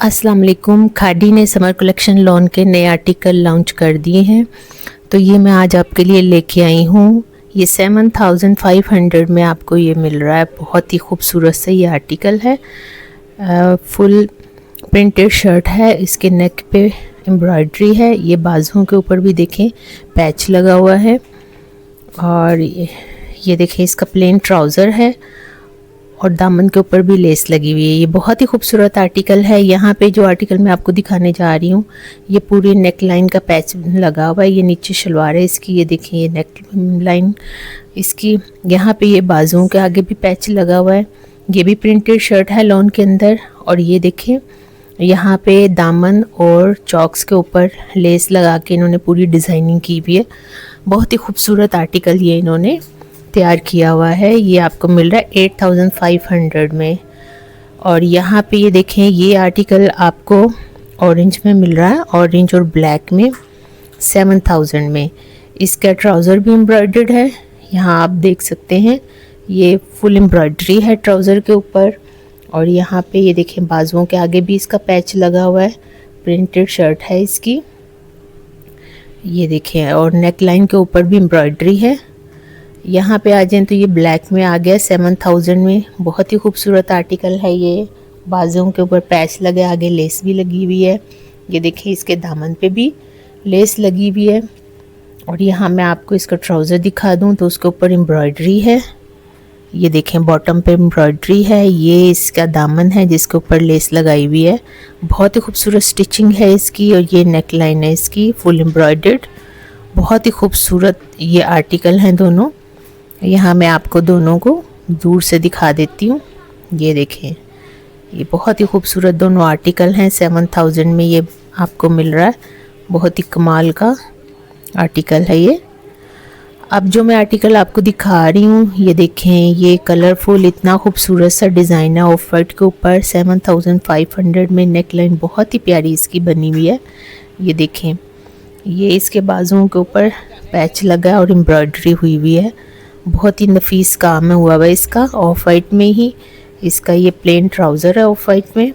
अस्सलाम वालेकुम। खादी ने समर कलेक्शन लॉन के नए आर्टिकल लॉन्च कर दिए हैं, तो ये मैं आज आपके लिए लेके आई हूँ। ये 7500 में आपको ये मिल रहा है। बहुत ही खूबसूरत सा ये आर्टिकल है। फुल प्रिंटेड शर्ट है, इसके नेक पे एम्ब्रॉयडरी है। ये बाजुओं के ऊपर भी देखें पैच लगा हुआ है। और ये देखें इसका प्लेन ट्राउज़र है और दामन के ऊपर भी लेस लगी हुई है। ये बहुत ही खूबसूरत आर्टिकल है। यहाँ पे जो आर्टिकल मैं आपको दिखाने जा रही हूँ, ये पूरी नेक लाइन का पैच लगा हुआ है। ये नीचे शलवार है इसकी, ये देखिए ये नेक लाइन इसकी। यहाँ पे ये बाजुओं के आगे भी पैच लगा हुआ है। ये भी प्रिंटेड शर्ट है लॉन के अंदर। और ये देखें यहाँ पे दामन और चॉक्स के ऊपर लेस लगा के इन्होंने पूरी डिज़ाइनिंग की हुई है। बहुत ही खूबसूरत आर्टिकल ये इन्होंने तैयार किया हुआ है। ये आपको मिल रहा है 8500 में। और यहाँ पे ये देखें ये आर्टिकल आपको ऑरेंज में मिल रहा है, ऑरेंज और ब्लैक में 7000 में। इसका ट्राउज़र भी एम्ब्रॉयडर्ड है, यहाँ आप देख सकते हैं। ये फुल एम्ब्रॉयडरी है ट्राउज़र के ऊपर। और यहाँ पे ये देखें बाजुओं के आगे भी इसका पैच लगा हुआ है। प्रिंटेड शर्ट है इसकी, ये देखें। और नेक लाइन के ऊपर भी एम्ब्रॉयडरी है। यहाँ पे आ जाएं तो ये ब्लैक में आ गया 7000 में। बहुत ही खूबसूरत आर्टिकल है ये। बाजुओं के ऊपर पैच लगे, आगे लेस भी लगी हुई है। ये देखिए इसके दामन पे भी लेस लगी हुई है। और यहाँ मैं आपको इसका ट्राउज़र दिखा दूँ तो उसके ऊपर एम्ब्रॉयडरी है। ये देखें बॉटम पे एम्ब्रॉयडरी है। ये इसका दामन है जिसके ऊपर लेस लगाई हुई है। बहुत ही खूबसूरत स्टिचिंग है इसकी। और ये नेक लाइन है इसकी फुल एम्ब्रॉयडर्ड। बहुत ही खूबसूरत ये आर्टिकल हैं दोनों। यहाँ मैं आपको दोनों को दूर से दिखा देती हूँ। ये देखें ये बहुत ही खूबसूरत दोनों आर्टिकल हैं। 7000 में ये आपको मिल रहा है। बहुत ही कमाल का आर्टिकल है ये। अब जो मैं आर्टिकल आपको दिखा रही हूँ, ये देखें ये कलरफुल इतना खूबसूरत सा डिज़ाइन है ऑफ वाइट के ऊपर। 7500 में नेक लाइन बहुत ही प्यारी इसकी बनी हुई है। ये देखें ये इसके बाजुओं के ऊपर पैच लगा है और एम्ब्रॉयडरी हुई हुई है। बहुत ही नफीस काम है हुआ है इसका। ऑफ वाइट में ही इसका ये प्लेन ट्राउज़र है ऑफ वाइट में।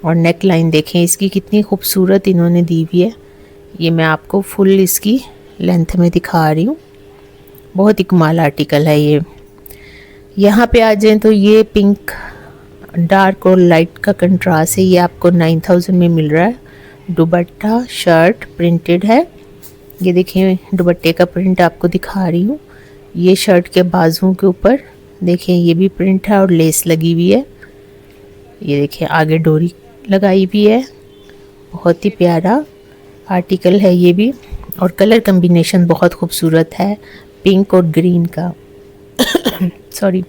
और नेक लाइन देखें इसकी कितनी खूबसूरत इन्होंने दी हुई है। ये मैं आपको फुल इसकी लेंथ में दिखा रही हूँ। बहुत ही कमाल आर्टिकल है ये। यहाँ पे आ जाएं तो ये पिंक डार्क और लाइट का कंट्रास्ट है। ये आपको 9000 में मिल रहा है। दुपट्टा शर्ट प्रिंटेड है। ये देखें दुपट्टे का प्रिंट आपको दिखा रही हूँ। ये शर्ट के बाजुओं के ऊपर देखें ये भी प्रिंट है और लेस लगी हुई है। ये देखें आगे डोरी लगाई हुई है। बहुत ही प्यारा आर्टिकल है ये भी। और कलर कम्बिनेशन बहुत खूबसूरत है, पिंक और ग्रीन का। सॉरी।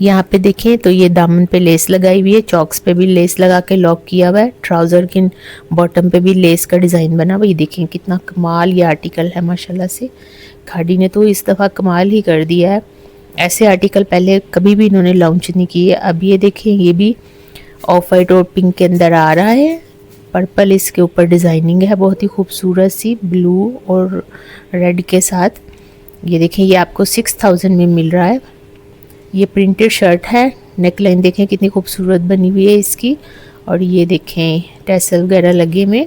यहाँ पे देखें तो ये दामन पे लेस लगाई हुई है, चॉक्स पे भी लेस लगा के लॉक किया हुआ है। ट्राउज़र के बॉटम पे भी लेस का डिज़ाइन बना हुआ है। ये देखें कितना कमाल ये आर्टिकल है माशाल्लाह से। खादी ने तो इस दफ़ा कमाल ही कर दिया है। ऐसे आर्टिकल पहले कभी भी इन्होंने लॉन्च नहीं किए। अब ये देखें ये भी ऑफ वाइट और पिंक के अंदर आ रहा है। पर्पल इसके ऊपर डिज़ाइनिंग है बहुत ही खूबसूरत सी, ब्लू और रेड के साथ। ये देखें ये आपको 6000 में मिल रहा है। ये प्रिंटेड शर्ट है। नेक लाइन देखें कितनी खूबसूरत बनी हुई है इसकी। और ये देखें टैसल वगैरह लगे में।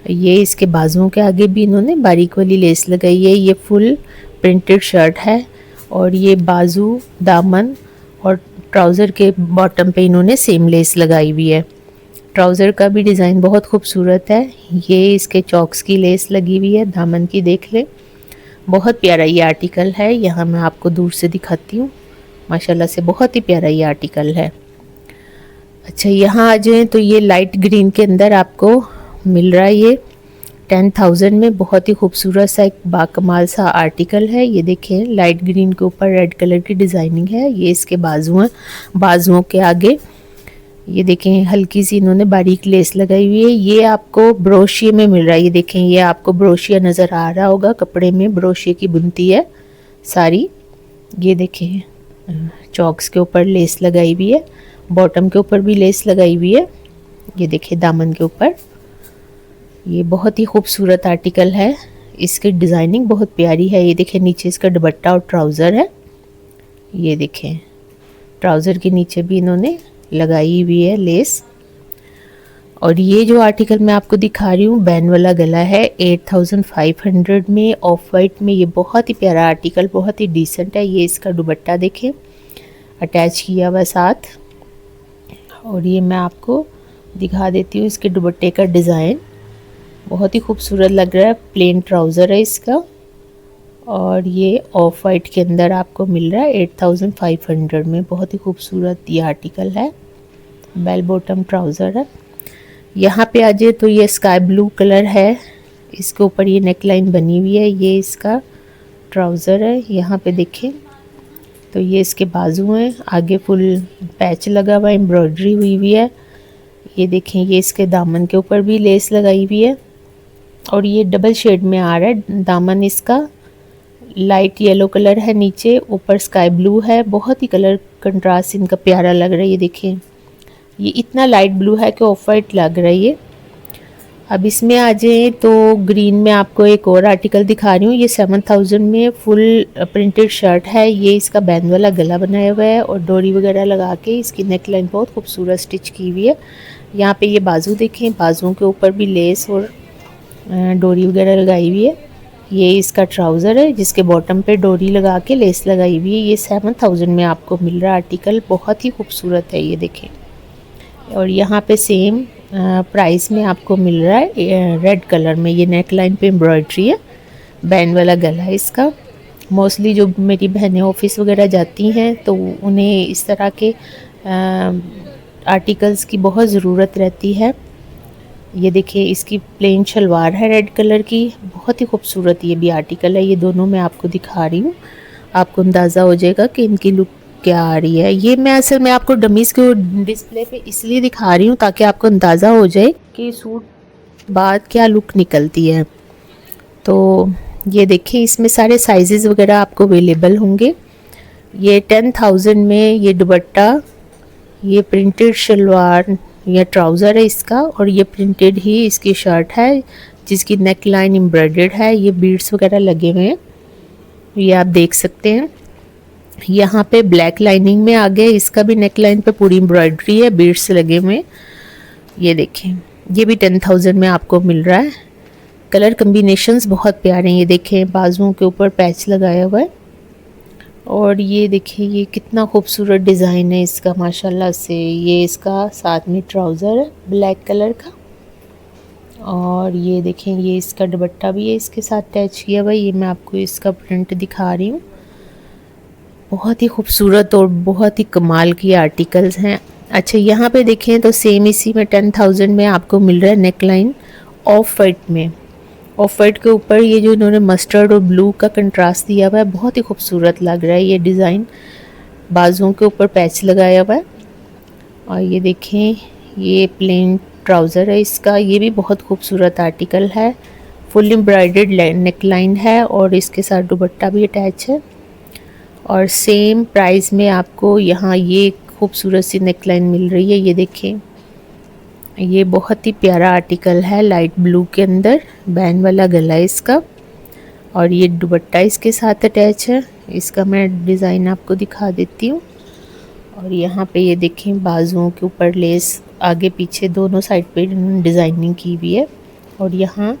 ये इसके बाजुओं के आगे भी इन्होंने बारीक वाली लेस लगाई है। ये फुल प्रिंटेड शर्ट है। और ये बाजू दामन और ट्राउज़र के बॉटम पे इन्होंने सेम लेस लगाई हुई है। ट्राउज़र का भी डिज़ाइन बहुत खूबसूरत है। ये इसके चॉक्स की लेस लगी हुई है, दामन की देख लें। बहुत प्यारा ये आर्टिकल है। यहाँ मैं आपको दूर से दिखाती हूँ। माशाल्लाह से बहुत ही प्यारा ये आर्टिकल है। अच्छा यहाँ आ जाएं तो ये लाइट ग्रीन के अंदर आपको मिल रहा है ये 10000 में। बहुत ही खूबसूरत सा एक बाकमाल सा आर्टिकल है। ये देखें लाइट ग्रीन के ऊपर रेड कलर की डिज़ाइनिंग है। ये इसके बाजू हैं, बाजुओं के आगे ये देखें हल्की सी इन्होंने बारीक लेस लगाई हुई है। ये आपको ब्रोशिया में मिल रहा है। ये देखें ये आपको ब्रोशिया नज़र आ रहा होगा, कपड़े में ब्रोशिया की बुनती है सारी। ये देखें चॉक्स के ऊपर लेस लगाई हुई है, बॉटम के ऊपर भी लेस लगाई हुई है। ये देखिए दामन के ऊपर। ये बहुत ही खूबसूरत आर्टिकल है। इसकी डिज़ाइनिंग बहुत प्यारी है। ये देखें नीचे इसका दुपट्टा और ट्राउज़र है। ये देखें ट्राउज़र के नीचे भी इन्होंने लगाई हुई है लेस। और ये जो आर्टिकल मैं आपको दिखा रही हूँ बैन वाला गला है 8500 में ऑफ वाइट में। ये बहुत ही प्यारा आर्टिकल, बहुत ही डिसेंट है। ये इसका दुपट्टा देखें अटैच किया हुआ साथ। और ये मैं आपको दिखा देती हूँ इसके दुपट्टे का डिज़ाइन, बहुत ही खूबसूरत लग रहा है। प्लेन ट्राउज़र है इसका और ये ऑफ वाइट के अंदर आपको मिल रहा है 8500 में। बहुत ही खूबसूरत ये आर्टिकल है। बेल बॉटम ट्राउज़र है। यहाँ पे आ जाए तो ये स्काई ब्लू कलर है, इसके ऊपर ये नेकलाइन बनी हुई है। ये इसका ट्राउज़र है। यहाँ पे देखें तो ये इसके बाजू हैं, आगे फुल पैच लगा हुआ है, एम्ब्रॉयडरी हुई हुई है। ये देखें ये इसके दामन के ऊपर भी लेस लगाई हुई है और ये डबल शेड में आ रहा है। दामन इसका लाइट येलो कलर है, नीचे ऊपर स्काई ब्लू है। बहुत ही कलर कंट्रास्ट इनका प्यारा लग रहा है। ये देखें ये इतना लाइट ब्लू है कि ऑफ वाइट लग रहा है ये। अब इसमें आ जाए तो ग्रीन में आपको एक और आर्टिकल दिखा रही हूँ। ये 7000 में फुल प्रिंटेड शर्ट है। ये इसका बैंड वाला गला बनाया हुआ है और डोरी वगैरह लगा के इसकी नेक लाइन बहुत खूबसूरत स्टिच की हुई है। यहाँ पे ये बाजू देखें, बाजुओं के ऊपर भी लेस और डोरी वगैरह लगाई हुई है। ये इसका ट्राउज़र है जिसके बॉटम पे डोरी लगा के लेस लगाई हुई है। ये 7000 में आपको मिल रहा है आर्टिकल, बहुत ही खूबसूरत है ये देखें। और यहाँ पे सेम प्राइस में आपको मिल रहा है रेड कलर में। ये नेक लाइन पे एम्ब्रॉयडरी है, बैंड वाला गला है इसका। मोस्टली जो मेरी बहनें ऑफिस वगैरह जाती हैं तो उन्हें इस तरह के आर्टिकल्स की बहुत ज़रूरत रहती है। ये देखिए इसकी प्लेन शलवार है रेड कलर की, बहुत ही खूबसूरत ये भी आर्टिकल है। ये दोनों मैं आपको दिखा रही हूँ, आपको अंदाज़ा हो जाएगा कि इनकी लुक क्या आ रही है। ये मैं असल में आपको डमीज़ को डिस्प्ले पे इसलिए दिखा रही हूँ ताकि आपको अंदाज़ा हो जाए कि सूट बाद क्या लुक निकलती है। तो ये देखिए इसमें सारे साइजेस वगैरह आपको अवेलेबल होंगे। ये 10,000 में ये दुपट्टा, ये प्रिंटेड शलवार या ट्राउज़र है इसका और ये प्रिंटेड ही इसकी शर्ट है जिसकी नेक लाइन एम्ब्रॉयडर्ड है। ये बीड्स वगैरह लगे हुए हैं, ये आप देख सकते हैं। यहाँ पे ब्लैक लाइनिंग में आ गए, इसका भी नेक लाइन पे पूरी एम्ब्रॉयडरी है, बीड्स लगे हुए। ये देखें ये भी 10,000 में आपको मिल रहा है। कलर कम्बिनेशंस बहुत प्यारे हैं। ये देखें बाजुओं के ऊपर पैच लगाया हुआ है और ये देखिए ये कितना खूबसूरत डिज़ाइन है इसका माशाल्लाह से। ये इसका साथ में ट्राउज़र है ब्लैक कलर का और ये देखें ये इसका दुपट्टा भी है इसके साथ अटैच किया हुआ है। ये मैं आपको इसका प्रिंट दिखा रही हूँ, बहुत ही खूबसूरत और बहुत ही कमाल की आर्टिकल्स हैं। अच्छा यहाँ पे देखें तो सेम इसी में 10,000 में आपको मिल रहा है नेक लाइन ऑफ वाइट में। ऑफ वाइट के ऊपर ये जो इन्होंने मस्टर्ड और ब्लू का कंट्रास्ट दिया हुआ है, बहुत ही खूबसूरत लग रहा है ये डिज़ाइन। बाजुओं के ऊपर पैच लगाया हुआ है और ये देखें ये प्लेन ट्राउज़र है इसका। ये भी बहुत खूबसूरत आर्टिकल है, फुल एम्ब्रॉयडर्ड नेक लाइन है और इसके साथ दुपट्टा भी अटैच है। और सेम प्राइस में आपको यहाँ ये खूबसूरत सी नेक लाइन मिल रही है। ये देखें ये बहुत ही प्यारा आर्टिकल है, लाइट ब्लू के अंदर बैंड वाला गला है इसका और ये दुपट्टा इसके साथ अटैच है। इसका मैं डिज़ाइन आपको दिखा देती हूँ। और यहाँ पे ये देखें बाजुओं के ऊपर लेस आगे पीछे दोनों साइड पे डिज़ाइनिंग की हुई है और यहाँ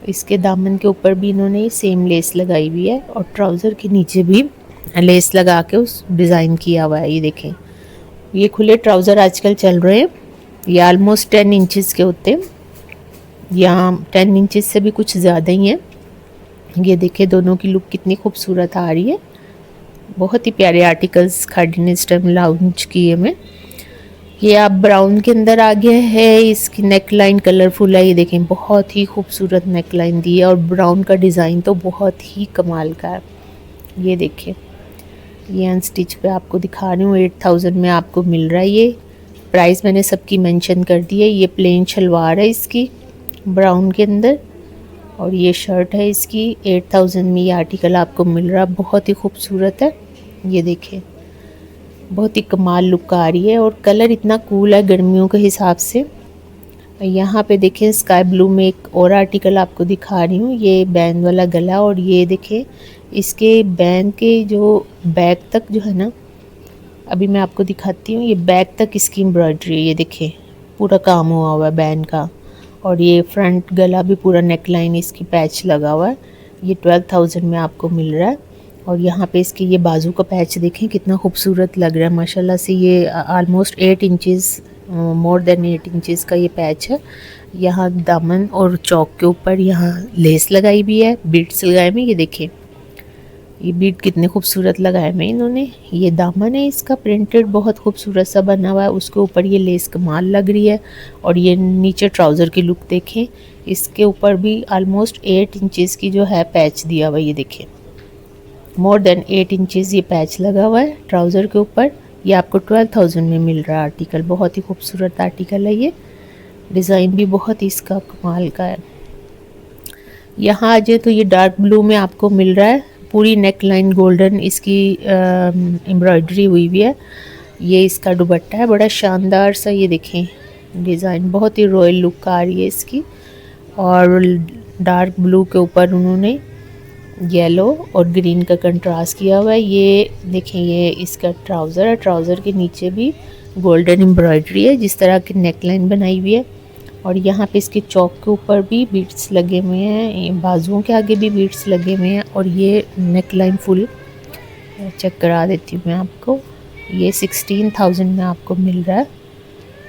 इसके दामन के ऊपर भी इन्होंने सेम लेस लगाई हुई है और ट्राउज़र के नीचे भी लेस लगा के उस डिज़ाइन किया हुआ है। ये देखें ये खुले ट्राउज़र आजकल चल रहे हैं, ये आलमोस्ट 10 इंचज़ के होते हैं, यहाँ 10 इंचज़ से भी कुछ ज़्यादा ही है। ये देखें दोनों की लुक कितनी खूबसूरत आ रही है। बहुत ही प्यारे आर्टिकल्स खादी ने इस टाइम लॉन्च किए में। ये आप ब्राउन के अंदर आ गया है, इसकी नेक लाइन कलरफुल है। ये देखें बहुत ही खूबसूरत नेक लाइन दी है और ब्राउन का डिज़ाइन तो बहुत ही कमाल का है। ये देखें ये अनस्टिच पे आपको दिखा रही हूँ, 8000 में आपको मिल रहा है। ये प्राइस मैंने सबकी मेंशन कर दी है। ये प्लेन शलवार है इसकी ब्राउन के अंदर और ये शर्ट है इसकी। 8000 में ये आर्टिकल आपको मिल रहा है, बहुत ही खूबसूरत है। ये देखें बहुत ही कमाल लुक आ रही है और कलर इतना कूल है गर्मियों के हिसाब से। यहाँ पे देखें स्काई ब्लू में एक और आर्टिकल आपको दिखा रही हूँ, ये बैंड वाला गला और ये देखें इसके बैंड के जो बैक तक जो है ना, अभी मैं आपको दिखाती हूँ, ये बैक तक इसकी एम्ब्रॉयडरी है। ये देखें पूरा काम हुआ है बैन का। और ये फ्रंट गला भी पूरा नेक लाइन इसकी पैच लगा हुआ है। ये 12,000 में आपको मिल रहा है। और यहाँ पे इसके ये बाजू का पैच देखें कितना खूबसूरत लग रहा है माशाल्लाह से। ये almost 8 inches, more than 8 inches का ये पैच है। यहाँ दामन और चौक के ऊपर यहाँ लेस लगाई भी है, बीड्स लगाए हुए, ये देखें ये बीड कितने खूबसूरत लगाए हुए इन्होंने। ये दामन है इसका प्रिंटेड, बहुत खूबसूरत सा बना हुआ है, उसके ऊपर ये लेस कमाल लग रही है। और ये नीचे ट्राउज़र की लुक देखें, इसके ऊपर भी ऑलमोस्ट 8 इंचेस की जो है पैच दिया हुआ है, ये देखें मोर देन 8 इंचेस ये पैच लगा हुआ है ट्राउज़र के ऊपर। ये आपको 12,000 में मिल रहा है आर्टिकल। बहुत ही खूबसूरत आर्टिकल है ये, डिज़ाइन भी बहुत ही इसका कमाल का है। यहाँ आ जाए तो ये डार्क ब्लू में आपको मिल रहा है, पूरी नेक लाइन गोल्डन इसकी एम्ब्रॉयडरी हुई हुई है। ये इसका दुपट्टा है, बड़ा शानदार सा, ये देखें डिज़ाइन बहुत ही रॉयल लुक आ रही है इसकी। और डार्क ब्लू के ऊपर उन्होंने येलो और ग्रीन का कंट्रास्ट किया हुआ है। ये देखें ये इसका ट्राउज़र है, ट्राउज़र के नीचे भी गोल्डन एम्ब्रॉयडरी है, जिस तरह की नेक लाइन बनाई हुई है। और यहाँ पे इसके चौक के ऊपर भी बीड्स लगे हुए हैं, बाजुओं के आगे भी बीड्स लगे हुए हैं। और ये नेक लाइन फुल चेक करा देती हूँ मैं आपको। ये 16,000 में आपको मिल रहा है।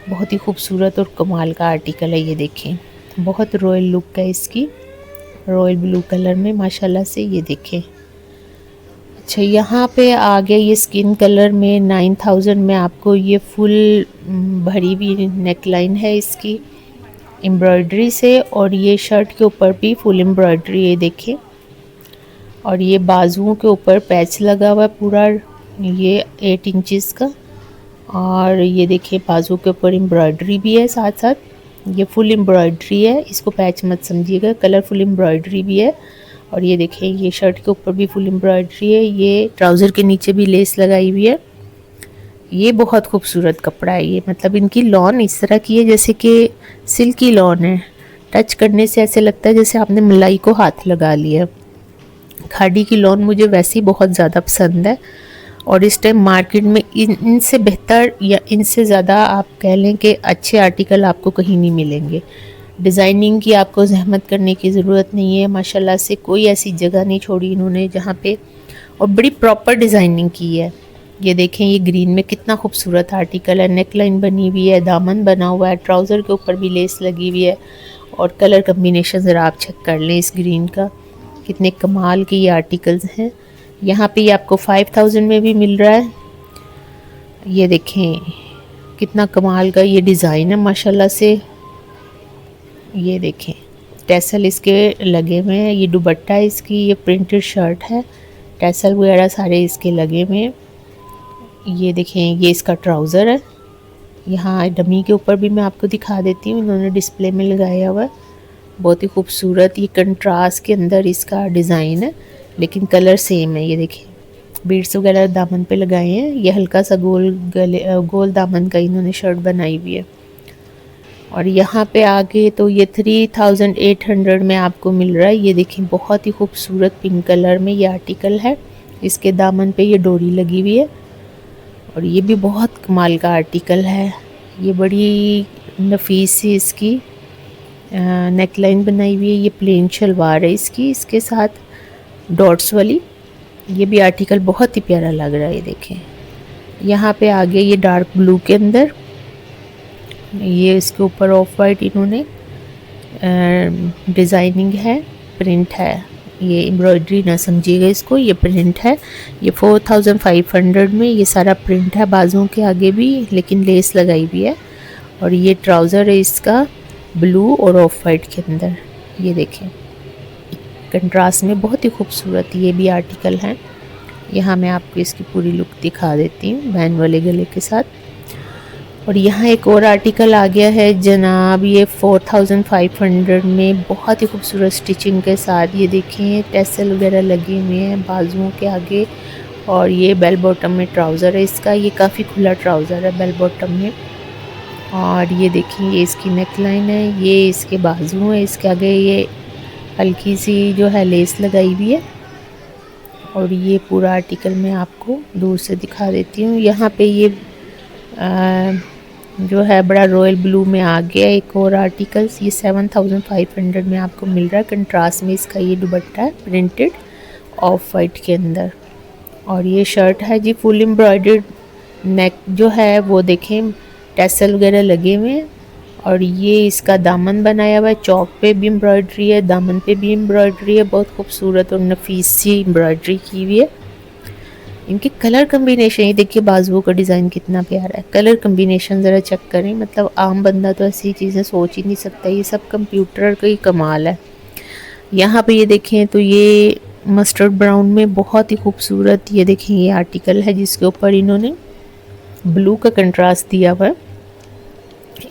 बहुत ही खूबसूरत और कमाल का आर्टिकल है, ये देखें बहुत रॉयल लुक है इसकी, रॉयल ब्लू कलर में माशाल्लाह से, ये देखें। अच्छा यहाँ पे आ गया ये स्किन कलर में 9,000 में आपको ये फुल भरी हुई नेक लाइन है इसकी एम्ब्रॉयडरी से। और ये शर्ट के ऊपर भी फुल एम्ब्रॉयडरी है, देखें। और ये बाजुओं के ऊपर पैच लगा हुआ है पूरा, ये 8 इंचेस का। और ये देखिए बाजू के ऊपर एम्ब्रॉयडरी भी है साथ साथ, ये फुल एम्ब्रॉयडरी है, इसको पैच मत समझिएगा, कलरफुल एम्ब्रॉयडरी भी है। और ये देखें ये शर्ट के ऊपर भी फुल एम्ब्रॉयडरी है, ये ट्राउज़र के नीचे भी लेस लगाई हुई है। ये बहुत खूबसूरत कपड़ा है ये, मतलब इनकी लॉन इस तरह की है जैसे कि सिल्की लॉन है, टच करने से ऐसे लगता है जैसे आपने मलाई को हाथ लगा लिया। खादी की लॉन मुझे वैसे ही बहुत ज़्यादा पसंद है। और इस टाइम मार्केट में इनसे बेहतर या इनसे ज़्यादा आप कह लें कि अच्छे आर्टिकल आपको कहीं नहीं मिलेंगे। डिज़ाइनिंग की आपको जहमत करने की ज़रूरत नहीं है, माशाल्लाह से कोई ऐसी जगह नहीं छोड़ी इन्होंने जहाँ पे, और बड़ी प्रॉपर डिज़ाइनिंग की है। ये देखें ये ग्रीन में कितना खूबसूरत आर्टिकल है, नेक लाइन बनी हुई है, दामन बना हुआ है, ट्राउज़र के ऊपर भी लेस लगी हुई है। और कलर कम्बिनेशन ज़रा आप चेक कर लें इस ग्रीन का, कितने कमाल के ये आर्टिकल्स हैं। यहाँ पे ये आपको 5,000 में भी मिल रहा है। ये देखें कितना कमाल का ये डिज़ाइन है माशाल्लाह से। ये देखें टैसल इसके लगे हुए हैं, ये दुपट्टा है इसकी, ये प्रिंटेड शर्ट है, टैसल वगैरह सारे इसके लगे हुए हैं। ये देखें ये इसका ट्राउज़र है, यहाँ डमी के ऊपर भी मैं आपको दिखा देती हूँ, इन्होंने डिस्प्ले में लगाया हुआ है, बहुत ही खूबसूरत। ये कंट्रास्ट के अंदर इसका डिज़ाइन है लेकिन कलर सेम है। ये देखिए बीड्स वगैरह दामन पे लगाए हैं, ये हल्का सा गोल दामन का इन्होंने शर्ट बनाई हुई है। और यहाँ पे आगे तो ये 3,800 में आपको मिल रहा है। ये देखिए बहुत ही खूबसूरत पिंक कलर में ये आर्टिकल है, इसके दामन पे ये डोरी लगी हुई है। और ये भी बहुत कमाल का आर्टिकल है, ये बड़ी नफीस सी इसकी नेक लाइन बनाई हुई है। ये प्लेन शलवार है इसकी, इसके साथ डॉट्स वाली। ये भी आर्टिकल बहुत ही प्यारा लग रहा है। ये देखें यहाँ पे आगे ये डार्क ब्लू के अंदर, ये इसके ऊपर ऑफ वाइट इन्होंने डिज़ाइनिंग है, प्रिंट है, ये एम्ब्रॉयडरी ना समझिएगा इसको, ये प्रिंट है। ये 4,500 में ये सारा प्रिंट है, बाजुओं के आगे भी लेकिन लेस लगाई हुई है। और ये ट्राउज़र है इसका ब्लू और ऑफ वाइट के अंदर, ये देखें कंट्रास्ट में बहुत ही खूबसूरत ये भी आर्टिकल हैं। यहाँ मैं आपको इसकी पूरी लुक दिखा देती हूँ बैन वाले गले के साथ। और यहाँ एक और आर्टिकल आ गया है जनाब, ये 4,500 में बहुत ही खूबसूरत स्टिचिंग के साथ। ये देखें टैसल वगैरह लगे हुए हैं बाजुओं के आगे। और ये बेल बॉटम में ट्राउज़र है इसका, ये काफ़ी खुला ट्राउज़र है बेल बॉटम में। और ये देखिए ये इसकी नेक लाइन है, ये इसके बाजू है, इसके आगे ये हल्की सी जो है लेस लगाई हुई है। और ये पूरा आर्टिकल मैं आपको दूर से दिखा देती हूँ। यहाँ पे ये जो है बड़ा रॉयल ब्लू में आ गया। एक और आर्टिकल्स ये 7500 में आपको मिल रहा है। कंट्रास्ट में इसका ये दुपट्टा है प्रिंटेड ऑफ वाइट के अंदर। और ये शर्ट है जी फुल एम्ब्रॉयडर्ड, नेक जो है वो देखें टैसल वगैरह लगे हुए हैं। और ये इसका दामन बनाया हुआ है, चौक पे भी एम्ब्रॉयडरी है, दामन पे भी एम्ब्रॉयडरी है, बहुत खूबसूरत और नफीस सी एम्ब्रॉयडरी की हुई है। इनके कलर कम्बिनेशन ये देखिए, बाजुओं का डिज़ाइन कितना प्यारा है। कलर कम्बिनेशन ज़रा चेक करें, मतलब आम बंदा तो ऐसी चीज़ें सोच ही नहीं सकता। ये सब कंप्यूटर का ही कमाल है। यहाँ पे ये देखें तो ये मस्टर्ड ब्राउन में बहुत ही खूबसूरत ये देखें ये आर्टिकल है, जिसके ऊपर इन्होंने ब्लू का कंट्रास्ट दिया हुआ है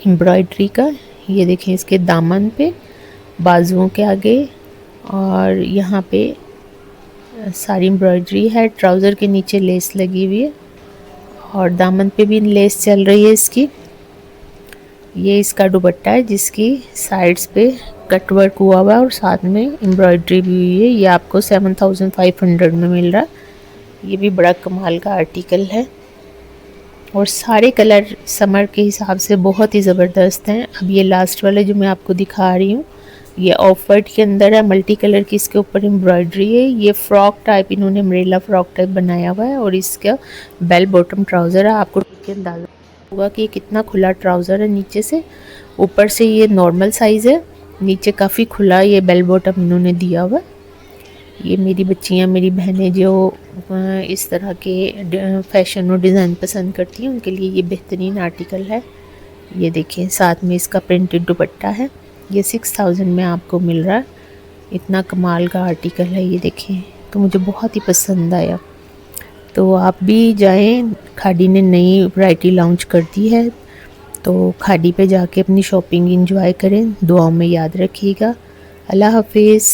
एम्ब्रॉयडरी का। ये देखें इसके दामन पे, बाजुओं के आगे, और यहाँ पे सारी एम्ब्रॉयडरी है। ट्राउज़र के नीचे लेस लगी हुई है और दामन पे भी लेस चल रही है इसकी। ये इसका दुपट्टा है जिसकी साइड्स पे कट वर्क हुआ हुआ है और साथ में एम्ब्रॉयडरी भी हुई है। ये आपको 7500 में मिल रहा है। ये भी बड़ा कमाल का आर्टिकल है और सारे कलर समर के हिसाब से बहुत ही ज़बरदस्त हैं। अब ये लास्ट वाले जो मैं आपको दिखा रही हूँ, ये ऑफ वाइट के अंदर है, मल्टी कलर की इसके ऊपर एम्ब्रॉयडरी है। ये फ्रॉक टाइप इन्होंने अम्ब्रेला फ्रॉक टाइप बनाया हुआ है और इसका बेल बॉटम ट्राउज़र है। आपको देख के अंदाज़ा होगा कि ये कितना खुला ट्राउज़र है नीचे से। ऊपर से ये नॉर्मल साइज़ है, नीचे काफ़ी खुला ये बेल बॉटम इन्होंने दिया हुआ है। ये मेरी बच्चियाँ, मेरी बहनें जो इस तरह के फैशन और डिज़ाइन पसंद करती हैं, उनके लिए ये बेहतरीन आर्टिकल है। ये देखें साथ में इसका प्रिंटेड दुपट्टा है। ये 6000 में आपको मिल रहा है। इतना कमाल का आर्टिकल है ये देखें, तो मुझे बहुत ही पसंद आया। तो आप भी जाएं, खादी ने नई वैरायटी लॉन्च कर दी है, तो खादी पे जाके अपनी शॉपिंग एंजॉय करें। दुआओं में याद रखिएगा। अल्लाह हाफिज़।